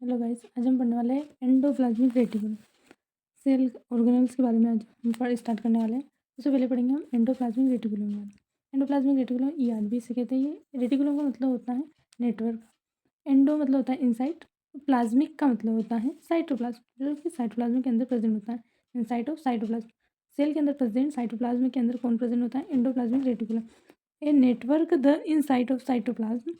Hello guys, आज हम पढ़ने वाले हैं एंडोप्लाज्मिक रेटिकुलम। सेल ऑर्गेनेल्स के बारे में आज हम पढ़ स्टार्ट करने वाले हैं। उससे पहले पढ़ेंगे हम एंडोप्लाज्मिक रेटिकुलम के बारे में। एंडोप्लाज्मिक रेटिकुलम ईआर भी इसे कहते हैं। ये रेटिकुलम का मतलब होता है नेटवर्क। एंडो मतलब होता है इनसाइड, प्लाज्मिक का मतलब होता है साइटोप्लाज्म, जो कि साइटोप्लाज्म के अंदर प्रेजेंट होता है। इनसाइड ऑफ साइटोप्लाज्म, सेल के अंदर प्रेजेंट साइटोप्लाज्म के अंदर कौन प्रेजेंट होता है? Endoplasmic reticulum. A network the inside of cytoplasm,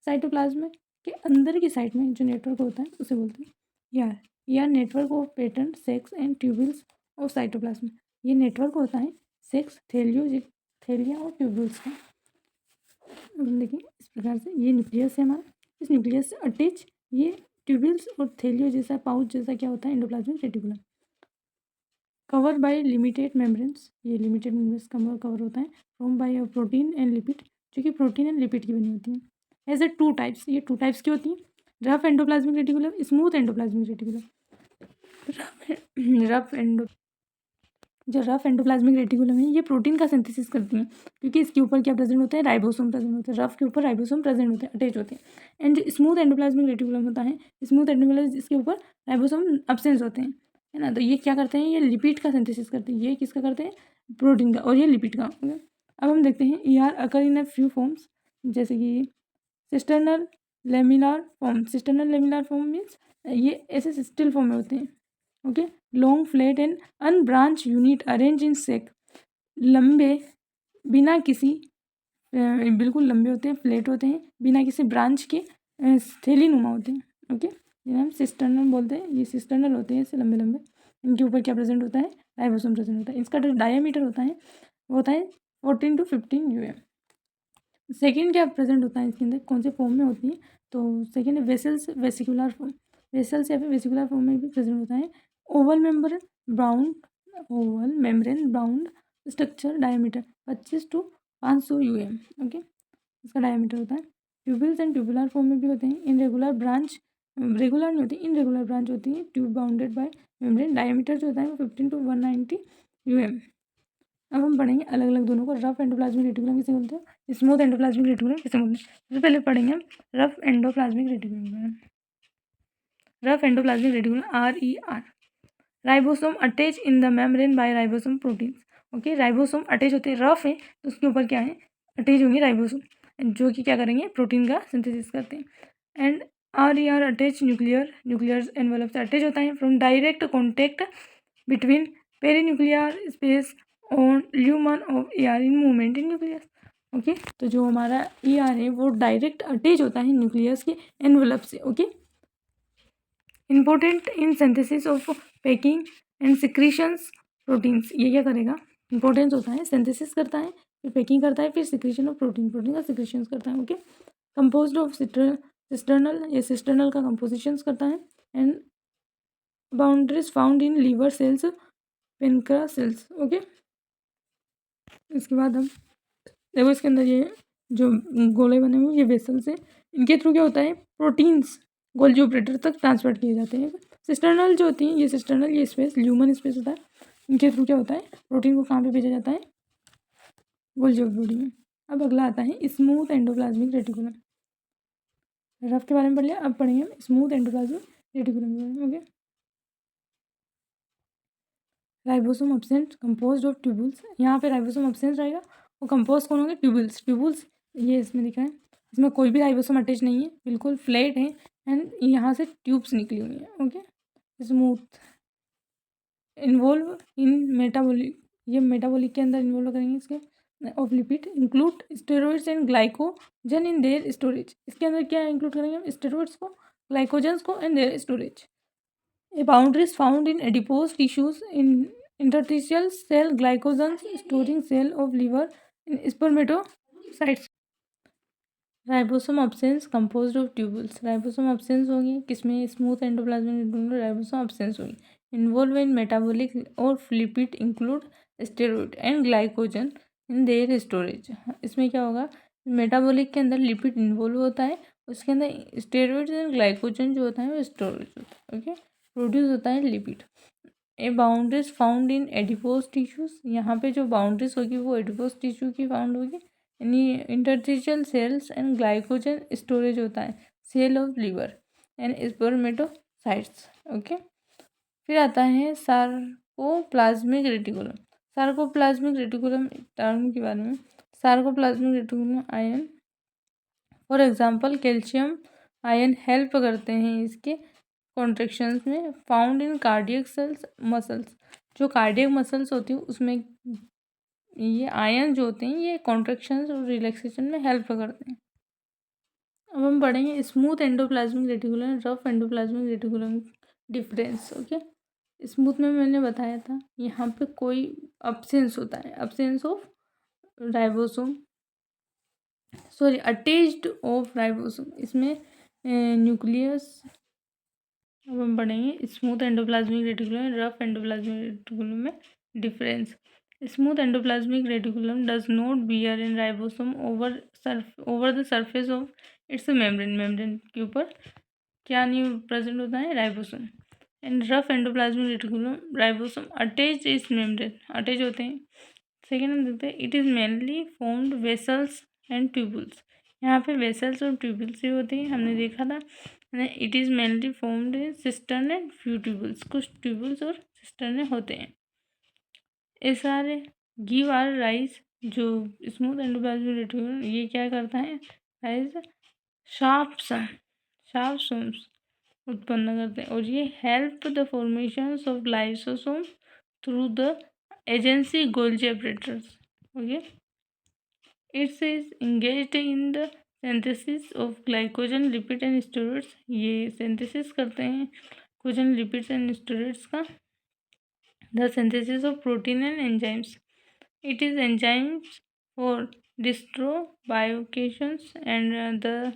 cytoplasm के अंदर की साइड में जो नेटवर्क होता है उसे बोलते हैं यार। या network of patent sex and tubules of cytoplasm. ये नेटवर्क होता है सेक्स, थैलिया और ट्यूबुल्स का। अब देखिए इस प्रकार से ये न्यूक्लियस है हमारा। इस न्यूक्लियस से अटैच ये ट्यूबुल्स और थैलियो जैसा पाउच जैसा क्या होता है? Endoplasmic reticulum. Cover by limited membranes, ये लिमिटेड मेम्ब्रेन्स कवर होता है। From by protein and lipid, जो कि प्रोटीन एंड लिपिड की बनी होती है। एज ए टू टाइप्स, ये टू टाइप्स की होती है। Rough endoplasmic reticulum, smooth endoplasmic reticulum. Rough endo जो रफ एंडोप्लाज्मिक रेटिकुलम है ये प्रोटीन का सिंथेसिस करती हैं, क्योंकि इसके ऊपर क्या प्रेजेंट होता है? राइबोसोम प्रेजेंट होते हैं। रफ के ऊपर राइबोसोम प्रेजेंट होते हैं, अटैच होते हैं। एंड जो स्मूथ एंडोप्लाज्मिक रेटिकुलम होता है, स्मूथ एंडोप्लाज्मिक इसके ऊपर राइबोसोम अब्सेंस होते हैं, है ना। तो ये क्या करते हैं? ये लिपिड का सिंथेसिस करते हैं। ये किसका करते हैं? प्रोटीन का, और ये लिपिड का। अब हम देखते हैं ER occur in a few forms, जैसे कि cisternal laminar form. Cisternal laminar form means ये ऐसे स्टिल फॉर्म में होते हैं। Okay, long flat and unbranch unit arrange in sac, लंबे बिना किसी बिल्कुल लंबे होते हैं, फ्लैट होते हैं, बिना किसी ब्रांच के थैली नुमा होते हैं। ओके, जिन्हें हम सिस्टर्नल बोलते हैं। ये सिस्टर्नल होते हैं, ऐसे लंबे लंबे। इनके ऊपर क्या प्रेजेंट होता है? राइबोसोम प्रेजेंट होता है। इसका जो डायमीटर होता है वो होता है 14 to 15 UM। सेकेंड क्या प्रेजेंट होता है इसके अंदर, कौन से फॉर्म में होती है? तो सेकेंड है वेसल्स, वेसिकुलर फॉर्म। वेसल्स या फिर वेसिकुलर फॉर्म में भी प्रेजेंट होता है। Oval membrane brown, Oval membrane brown structure, diameter 25 to 500 UM। Okay, इसका डायमीटर होता है। ट्यूबल्स एंड ट्यूबुलर फॉर्म में भी होते हैं। इनरेगुलर ब्रांच, रेगुलर नहीं होती, इनरेगुलर ब्रांच होती है। Tube bounded by membrane, diameter जो होता है वो 15 to 190 UM। अब हम पढ़ेंगे अलग अलग दोनों को। रफ एंडोप्लाज्मिक रेटिकुलम किसे बोलते हैं? स्मूथ एंडोप्लाज्मिक रेटिकुलम किसे बोलते हैं? सबसे पहले पढ़ेंगे हम rough endoplasmic reticulum. Rough endoplasmic reticulum, RER। Ribosome attach in the membrane by ribosome proteins. Okay, ribosome attach होते हैं, रफ है तो उसके ऊपर क्या है? अटैच होंगे राइबोसोम, जो कि क्या करेंगे? प्रोटीन का सिंथेसिस करते हैं। And RER attach nuclear envelope से अटैच होता है। From direct contact between perinuclear space on lumen of ER in movement in nucleus. Okay, तो जो हमारा ER है वो डायरेक्ट अटैच होता है न्यूक्लियस के एनवेलप से। Okay, important in synthesis of packing and secretions proteins. ये क्या करेगा? इंपॉर्टेंस होता है, सिंथेसिस करता है, फिर पैकिंग करता है, फिर सिक्रीशन ऑफ प्रोटीन, प्रोटीन का सिक्रीशन करता है। ओके, कंपोज्ड ऑफ सिस्टर्नल, ये सिस्टर्नल का कंपोजिशंस करता है। And boundaries found in liver cells, pancreas cells. Okay, इसके बाद हम देखो इसके अंदर ये जो गोले बने हुए ये वेसल्स हैं, इनके थ्रू क्या होता है? प्रोटीन्स गोल्जी ऑपरेटर तक ट्रांसफर किए जाते हैं। सिस्टर्नल जो होती हैं, ये सिस्टर्नल, ये स्पेस ल्यूमन स्पेस होता है, इनके थ्रू क्या होता है? प्रोटीन को कहाँ पे भेजा जाता है? गोल्जी बॉडी में। अब अगला आता है स्मूथ एंडोप्लाज्मिक रेटिकुलम। रफ के बारे में पढ़ लिया, अब पढ़ेंगे हम स्मूथ एंडोप्लाज्मिक रेटिकुलम के बारे में। Okay, ribosome absent composed of tubules. यहाँ पे राइबोसोम अब्सेंट रहेगा और कंपोज कौन होंगे? ट्यूबुल्स। ट्यूबुल्स ये इसमें दिखा है, इसमें कोई भी राइबोसोम अटैच नहीं है, बिल्कुल फ्लैट है। एंड यहाँ से ट्यूब्स निकली हुई हैं। Okay, smooth involve in metabolic, ये मेटाबॉलिक के अंदर इन्वॉल्व करेंगे इसके of lipid, include steroids and glycogen in their storage. इसके अंदर क्या इंक्लूड करेंगे हम? स्टेरॉइड्स को, ग्लाइकोजन्स को and their storage. A boundary is found in adipose tissues in interstitial cell glycogens storing cell of liver in spermatocytes। Ribosome absence composed of tubules. Ribosome absence होगी किसमें? Smooth endoplasmic reticulum में ribosome absence होगी। Involve in metabolic और lipid include steroid and glycogen in their storage. इसमें क्या होगा? Metabolic के अंदर लिपिड इन्वॉल्व होता है, उसके अंदर स्टेरॉइड एंड ग्लाइकोजन जो होता है वो स्टोरेज होता है। ओके, प्रोड्यूस होता है lipid. A boundaries found in adipose tissues, यहाँ पे जो बाउंड्रीज होगी वो एडिपोज टिश्यू की फाउंड होगी। यानी interstitial cells and glycogen storage होता है, cell of liver. And spermatocytes. Okay, फिर आता है sarcoplasmic reticulum. Sarcoplasmic reticulum term के बारे में, sarcoplasmic reticulum ion for example calcium ion help करते हैं इसके कॉन्ट्रेक्शंस में, found in cardiac cells muscles. जो कार्डियक मसल्स होती हैं उसमें ये आयन जो होते हैं ये कॉन्ट्रेक्शंस और रिलैक्सेशन में हेल्प करते हैं। अब हम पढ़ेंगे smooth endoplasmic reticulum, rough endoplasmic reticulum difference. Okay, smooth में मैंने बताया था यहाँ पे कोई अब्सेंस होता है, absence of ribosome, sorry attached of ribosome, इसमें न्यूक्लियस। अब हम पढ़ेंगे smooth endoplasmic reticulum, rough endoplasmic reticulum में difference. Smooth endoplasmic reticulum does not bear in ribosome over the surface of its membrane. Membrane के ऊपर क्या नहीं प्रेजेंट होता है, ribosome. And rough endoplasmic reticulum ribosome attach इस मेम्ब्रेन, अटैच होते हैं। सेकेंड हम देखते हैं it is mainly formed vessels and tubules. यहाँ पे वेसल्स और ट्यूबुल्स ही होते हैं, हमने देखा था। It is mainly formed in cistern and few tubules, कुछ ट्यूबुल्स और सिस्टर्न होते हैं। ये सारे गिव आर राइस, जो स्मूथ एंडोप्लाज्मिक रेटिकुलम ये क्या करता है, राइस शार्प सोम्स उत्पन्न करते हैं, और ये help the formation of lysosome through the agency Golgi operators. Okay, its is engaged in the synthesis of glycogen lipid and steroids. ये सिंथेसिस करते हैं ग्लाइकोजन लिपिड्स एंड स्टेरॉइड्स का। The synthesis of protein and enzymes, it is enzymes for डिस्ट्रोबायोकेशंस and the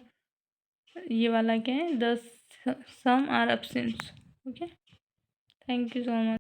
ये वाला क्या है, the some are absent. Okay, thank you so much.